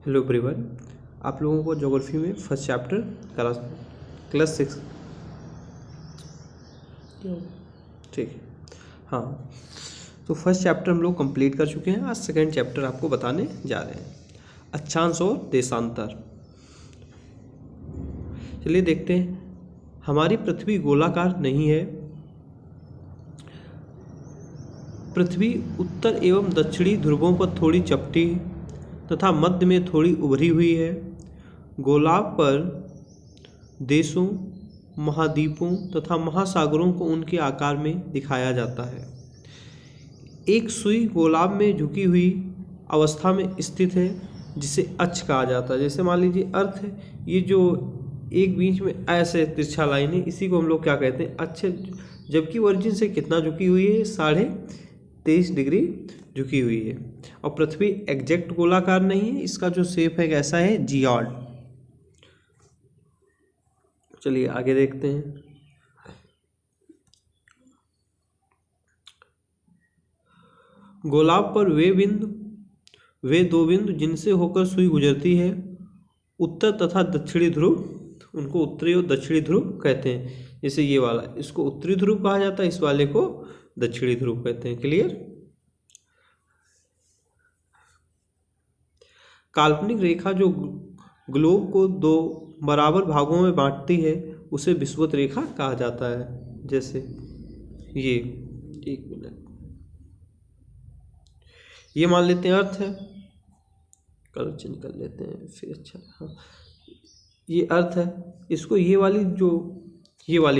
Hello everyone, आप लोगों को ज्योग्राफी में फर्स्ट चैप्टर क्लास 6 ठीक है। हाँ, तो फर्स्ट चैप्टर हम लोग कंप्लीट कर चुके हैं। आज सेकंड चैप्टर आपको बताने जा रहे हैं, अक्षांश और देशांतर। चलिए देखते हैं। हमारी पृथ्वी गोलाकार नहीं है। पृथ्वी उत्तर एवं दक्षिणी ध्रुवों पर थोड़ी चपटी तथा मध्य में थोड़ी उभरी हुई है। गोलार्ध पर देशों, महाद्वीपों तथा महासागरों को उनके आकार में दिखाया जाता है। एक सुई गोलार्ध में झुकी हुई अवस्था में स्थित है, जिसे अक्ष कहा जाता है। जैसे मान लीजिए अर्थ है, ये जो एक बीच में ऐसे तिरछा लाइन है, इसी को हम लोग क्या कहते हैं, अक्ष। जबकि ओरिजिन से कितना झुकी हुई है, 23.5 डिग्री झुकी हुई है। और पृथ्वी एग्जैक्ट गोलाकार नहीं है, इसका जो शेप है कैसा है, जियॉड। चलिए आगे देखते हैं। गोलार्ध पर वे दो बिंदु जिनसे होकर सुई गुजरती है, उत्तर तथा दक्षिणी ध्रुव, उनको उत्तरी और दक्षिणी ध्रुव कहते हैं। जैसे ये वाला, इसको उत्तरी ध्रुव कहा जाता है, इस वाले को दक्षिणी ध्रुव कहते हैं। क्लियर। काल्पनिक रेखा जो ग्लोब को दो बराबर भागों में बांटती है, उसे विषुवत रेखा कहा जाता है। जैसे ये, एक मिनट, ये मान लेते हैं अर्थ है, कलर चेंज कर लेते हैं फिर। अच्छा, हाँ, ये अर्थ है। इसको ये वाली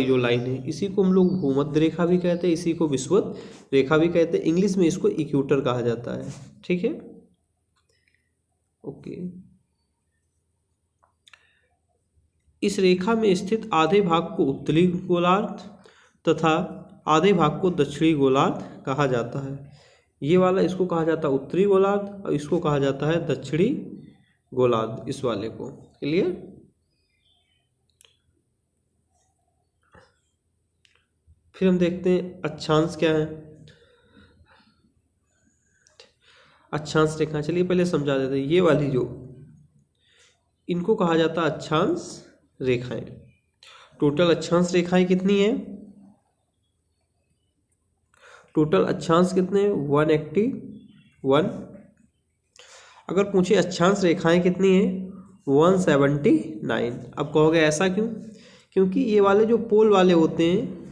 जो लाइन है, इसी को हम लोग भूमध्य रेखा भी कहते हैं, इसी को विषुवत रेखा भी कहते हैं। इंग्लिश में इसको इक्वेटर कहा जाता है। ठीक है, ओके। इस रेखा में स्थित आधे भाग को उत्तरी गोलार्ध तथा आधे भाग को दक्षिणी गोलार्ध कहा जाता है। ये वाला, इसको कहा जाता है उत्तरी गोलार्ध और इसको कहा जाता है दक्षिणी गोलार्ध, इस वाले को। क्लियर। फिर हम देखते हैं अक्षांश क्या है। अक्षांश रेखा, चलिए पहले समझा देते हैं। ये वाली जो, इनको कहा जाता है अक्षांश रेखाएं। टोटल अक्षांश रेखाएं कितनी है? टोटल अक्षांश कितने हैं? 181। अगर पूछे अक्षांश रेखाएं कितनी हैं? 179। अब कहोगे ऐसा क्यों? क्योंकि ये वाले जो पोल वाले होते हैं,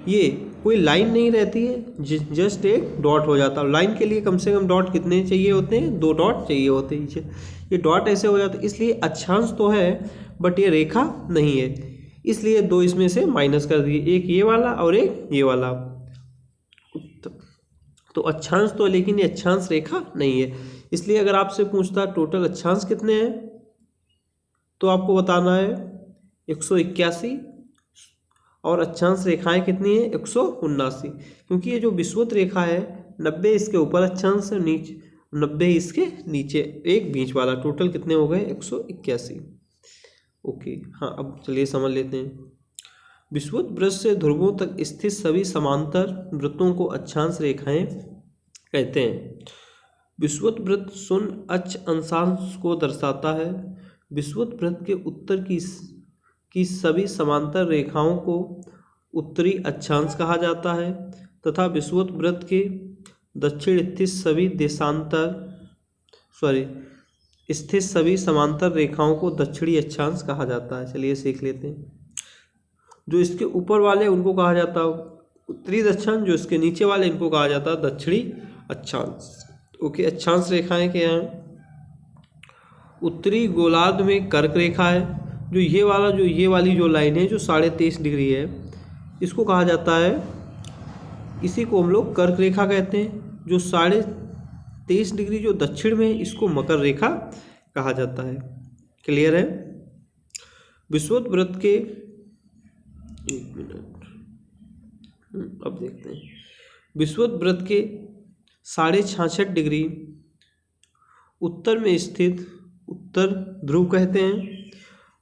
ये कोई लाइन नहीं रहती है, जस्ट एक डॉट हो जाता है। लाइन के लिए कम से कम डॉट कितने चाहिए होते हैं? 2 डॉट चाहिए होते हैं। ये डॉट ऐसे हो जाते हैं, इसलिए अक्षांश तो है बट ये रेखा नहीं है, इसलिए 2 इसमें से माइनस कर दिए, एक ये वाला और एक ये वाला। तो अक्षांश तो है, लेकिन ये अक्षांश रेखा नहीं है। इसलिए अगर आपसे पूछता टोटल अक्षांश कितने हैं, तो आपको बताना है 181, और अक्षांश रेखाएं कितनी है? 179। क्योंकि ये जो विषुवत रेखा है, 90 इसके ऊपर अक्षांश है, नीचे 90 इसके नीचे, एक बीच वाला। टोटल कितने हो गए? 181। ओके, हाँ, अब चलिए समझ लेते हैं। विषुवत वृत्त से ध्रुवों तक स्थित सभी समांतर वृत्तों को अक्षांश रेखाएं कहते हैं। विषुवत वृत्त शून्य अक्ष अंशांश को दर्शाता है। विषुवत वृत्त के उत्तर की सभी समांतर रेखाओं को उत्तरी अक्षांश कहा जाता है तथा विषुवत वृत्त के दक्षिण स्थित सभी समांतर रेखाओं को दक्षिणी अक्षांश कहा जाता है। चलिए सीख लेते हैं। जो इसके ऊपर वाले उनको कहा जाता है उत्तरी अक्षांश, जो इसके नीचे वाले इनको कहा जाता है दक्षिणी अक्षांश। ओके, अक्षांश रेखाएं क्या हैं? उत्तरी गोलार्ध में कर्क रेखा है। जो ये वाली जो लाइन है, जो 23.5 डिग्री है, इसको कहा जाता है, इसी को हम लोग कर्क रेखा कहते हैं। जो 23.5 डिग्री जो दक्षिण में है, इसको मकर रेखा कहा जाता है। क्लियर है। विषुवत वृत्त के, एक मिनट, अब देखते हैं। विषुवत वृत्त के 66.5 डिग्री उत्तर में स्थित उत्तर ध्रुव कहते हैं,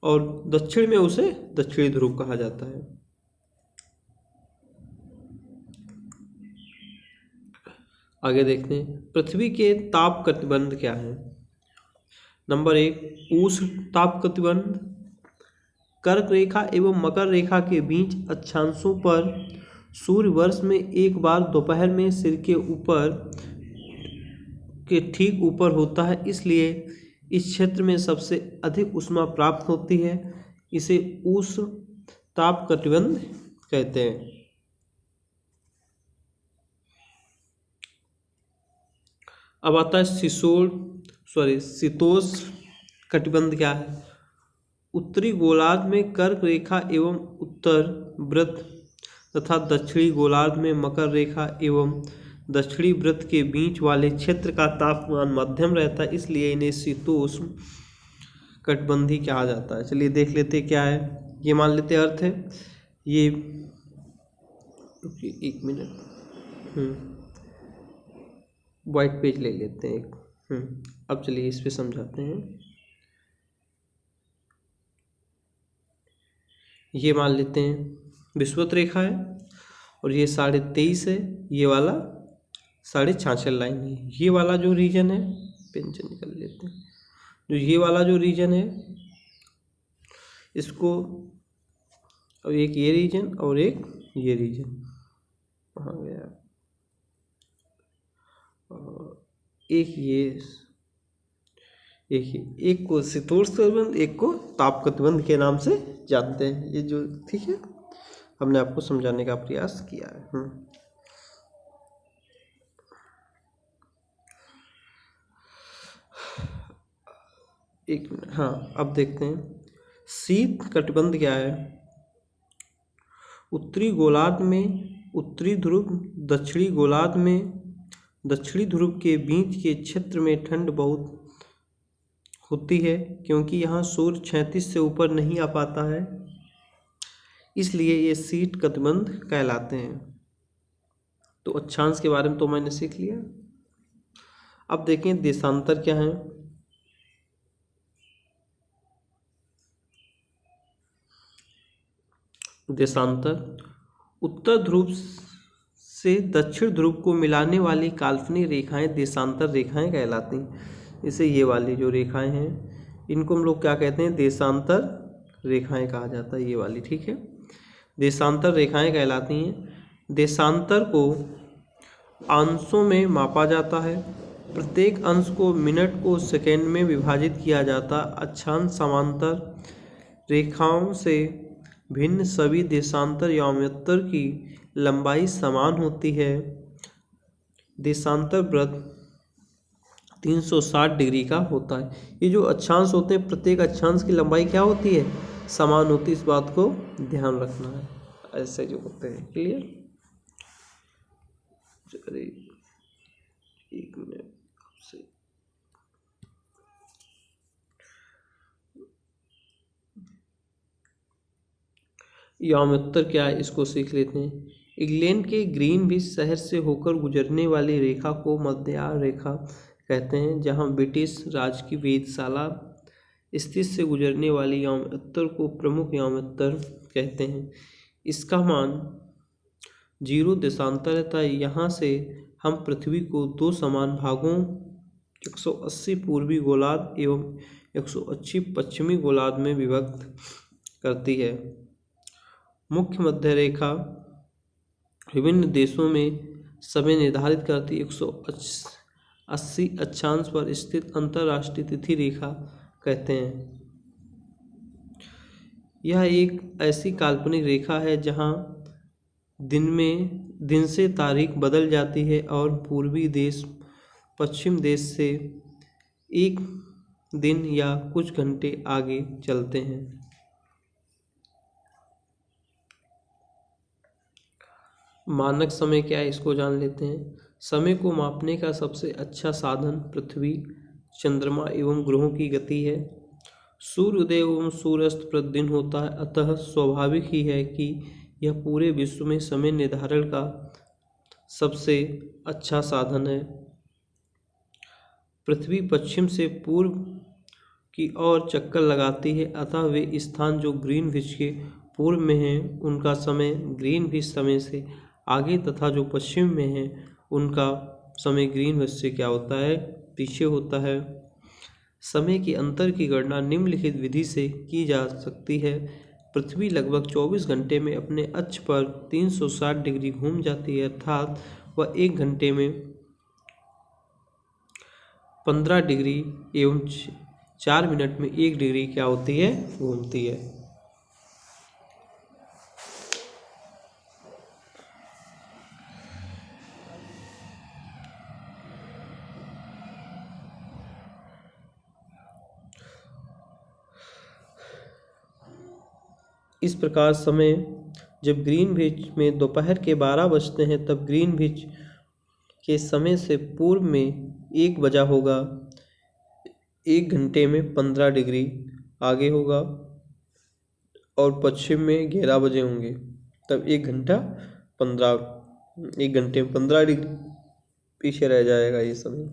और दक्षिण में उसे दक्षिणी ध्रुव कहा जाता है। आगे देखते हैं, पृथ्वी के ताप प्रतिबंध क्या है। नंबर 1 उष्ण ताप कटिबंध। कर्क रेखा एवं मकर रेखा के बीच अक्षांशों पर सूर्य वर्ष में एक बार दोपहर में सिर के ऊपर के ठीक ऊपर होता है, इसलिए इस क्षेत्र में सबसे अधिक ऊष्मा प्राप्त होती है। इसे उष्ण ताप कटिबंध कहते हैं। अब आता है शीतोष्ण कटिबंध क्या है। उत्तरी गोलार्ध में कर्क रेखा एवं उत्तर वृत्त तथा दक्षिणी गोलार्ध में मकर रेखा एवं दक्षिणी वृत्त के बीच वाले क्षेत्र का तापमान मध्यम रहता है, इसलिए इन्हें शीतोष्ण कटिबंधी कहा जाता है। चलिए देख लेते क्या है। ये मान लेते अर्थ है ये, एक मिनट, वाइट पेज ले लेते हैं एक। अब चलिए इस पे समझाते हैं। ये मान लेते हैं विषुवत रेखा है और ये 23.5 है, ये वाला 66.5 लाइन है। ये वाला जो रीजन है, पेन से निकल लेते हैं, जो ये वाला जो रीजन है इसको, अब एक ये रीजन और एक ये रीजन, कहाँ गया, एक ये, एक को शीतोष्ण कटिबंध, एक को ताप कटिबंध के नाम से जानते हैं। ये जो ठीक है, हमने आपको समझाने का प्रयास किया है। एक मिनट, हाँ अब देखते हैं शीत कटिबंध क्या है। उत्तरी गोलार्ध में उत्तरी ध्रुव, दक्षिणी गोलार्ध में दक्षिणी ध्रुव के बीच के क्षेत्र में ठंड बहुत होती है, क्योंकि यहाँ सूर्य 36 से ऊपर नहीं आ पाता है, इसलिए ये शीत कटिबंध कहलाते हैं। तो अक्षांश के बारे में तो मैंने सीख लिया। अब देखें देशांतर क्या है। देशांतर उत्तर ध्रुव से दक्षिण ध्रुव को मिलाने वाली काल्पनिक रेखाएं देशांतर रेखाएं कहलाती हैं। जैसे ये वाली जो रेखाएं हैं इनको हम लोग क्या कहते हैं, देशांतर रेखाएं कहा जाता है। ये वाली ठीक है, देशांतर रेखाएं कहलाती हैं। देशांतर को अंशों में मापा जाता है। प्रत्येक अंश को मिनट को सेकेंड में विभाजित किया जाता। अक्षांश समांतर रेखाओं से भिन्न सभी देशांतर याम्योत्तर की लंबाई समान होती है। देशांतर वृत्त 360 डिग्री का होता है। ये जो अक्षांश होते हैं, प्रत्येक अक्षांश की लंबाई क्या होती है, समान होती है। इस बात को ध्यान रखना है। ऐसे जो होते हैं, क्लियर। चलिए एक मिनट से याम्योत्तर क्या है इसको सीख लेते हैं। इंग्लैंड के ग्रीनविच शहर से होकर गुजरने वाली रेखा को मध्याह्न रेखा कहते हैं। जहां ब्रिटिश राज की वेधशाला स्थित से गुजरने वाली याम्योत्तर को प्रमुख याम्योत्तर कहते हैं। इसका मान 0 देशांतर है, तथा यहाँ से हम पृथ्वी को 2 समान भागों 180 पूर्वी गोलार्ध एवं 180 पश्चिमी गोलार्ध में विभक्त करती है। मुख्य मध्य रेखा विभिन्न देशों में समय निर्धारित करती। 180 अक्षांश पर स्थित अंतर्राष्ट्रीय तिथि रेखा कहते हैं। यह एक ऐसी काल्पनिक रेखा है जहां दिन से तारीख बदल जाती है और पूर्वी देश पश्चिम देश से एक दिन या कुछ घंटे आगे चलते हैं। मानक समय क्या है इसको जान लेते हैं। समय को मापने का सबसे अच्छा साधन पृथ्वी, चंद्रमा एवं ग्रहों की गति है। सूर्योदय एवं सूर्यास्त प्रतिदिन होता है, अतः स्वाभाविक ही है कि यह पूरे विश्व में समय निर्धारण का सबसे अच्छा साधन है। पृथ्वी पश्चिम से पूर्व की ओर चक्कर लगाती है, अतः वे स्थान जो ग्रीनविच के पूर्व में हैं उनका समय ग्रीनविच समय से आगे, तथा जो पश्चिम में हैं उनका समय ग्रीनविच से क्या होता है, पीछे होता है। समय के अंतर की गणना निम्नलिखित विधि से की जा सकती है। पृथ्वी लगभग 24 घंटे में अपने अक्ष पर 360 डिग्री घूम जाती है, अर्थात वह 1 घंटे में 15 डिग्री एवं 4 मिनट में 1 डिग्री क्या होती है, घूमती है। इस प्रकार समय जब ग्रीनविच में दोपहर के 12 बजते हैं तब ग्रीनविच के समय से पूर्व में 1 बजा होगा, 1 घंटे में 15 डिग्री आगे होगा, और पश्चिम में 11 बजे होंगे, तब 1 घंटे में 15 डिग्री पीछे रह जाएगा ये समय।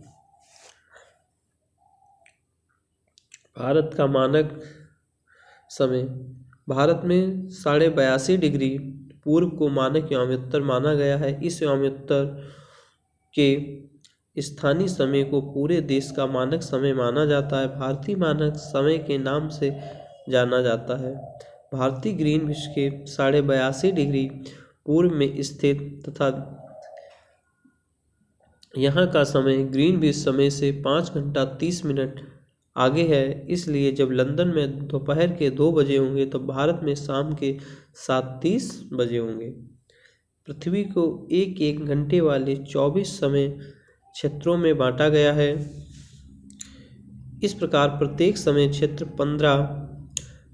भारत का मानक समय। भारत में 82.5 डिग्री पूर्व को मानक याम्योत्तर माना गया है। इस याम्योत्तर के स्थानीय समय को पूरे देश का मानक समय माना जाता है। भारतीय मानक समय के नाम से जाना जाता है। भारतीय ग्रीनविच के 82.5 डिग्री पूर्व में स्थित तथा यहाँ का समय ग्रीनविच समय से 5 घंटा 30 मिनट आगे है। इसलिए जब लंदन में दोपहर के 2 बजे होंगे तो भारत में शाम के 7:30 बजे होंगे। पृथ्वी को एक एक घंटे वाले 24 समय क्षेत्रों में बांटा गया है। इस प्रकार प्रत्येक समय क्षेत्र 15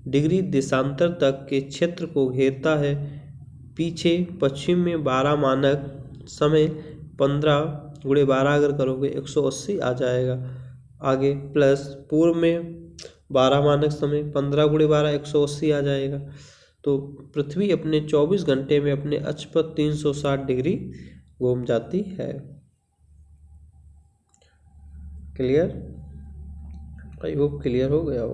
डिग्री देशांतर तक के क्षेत्र को घेरता है। पीछे पश्चिम में 12 मानक समय, 15 × 12 अगर करोगे 180 आ जाएगा आगे, प्लस पूर्व में 12 मानक समय, 15 × 12 180 आ जाएगा। तो पृथ्वी अपने 24 घंटे में अपने अक्ष पर 360 डिग्री घूम जाती है। क्लियर? आई होप क्लियर हो गया हो।